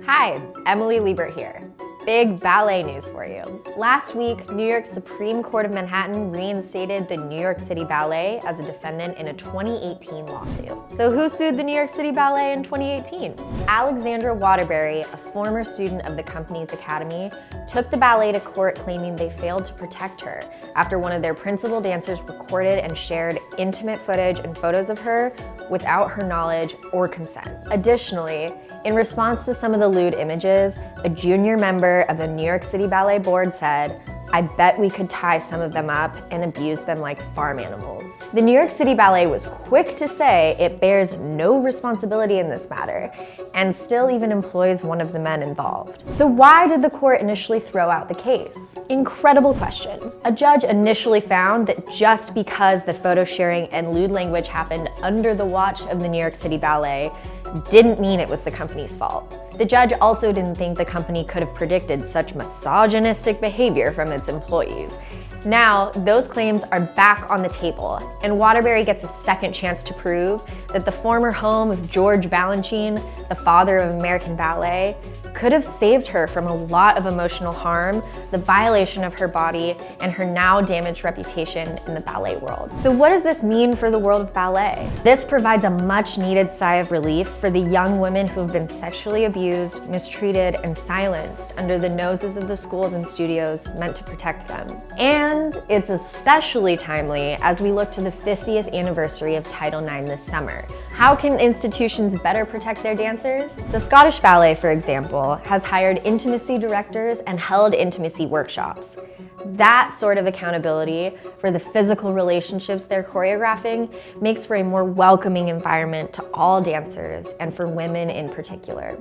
Hi, Emily Liebert here. Big ballet news for you. Last week, New York's Supreme Court of Manhattan reinstated the New York City Ballet as a defendant in a 2018 lawsuit. So who sued the New York City Ballet in 2018? Alexandra Waterbury, a former student of the company's academy, took the ballet to court claiming they failed to protect her after one of their principal dancers recorded and shared intimate footage and photos of her without her knowledge or consent. Additionally, in response to some of the lewd images, a junior member of the New York City Ballet board said, "I bet we could tie some of them up and abuse them like farm animals." The New York City Ballet was quick to say it bears no responsibility in this matter and still even employs one of the men involved. So why did the court initially throw out the case? Incredible question. A judge initially found that just because the photo sharing and lewd language happened under the watch of the New York City Ballet didn't mean it was the company's fault. The judge also didn't think the company could have predicted such misogynistic behavior from its employees. Now, those claims are back on the table, and Waterbury gets a second chance to prove that the former home of George Balanchine, the father of American ballet, could have saved her from a lot of emotional harm, the violation of her body, and her now damaged reputation in the ballet world. So what does this mean for the world of ballet? This provides a much-needed sigh of relief for the young women who have been sexually abused, mistreated, and silenced under the noses of the schools and studios meant to protect them. And it's especially timely as we look to the 50th anniversary of Title IX this summer. How can institutions better protect their dancers? The Scottish Ballet, for example, has hired intimacy directors and held intimacy workshops. That sort of accountability for the physical relationships they're choreographing makes for a more welcoming environment to all dancers and for women in particular.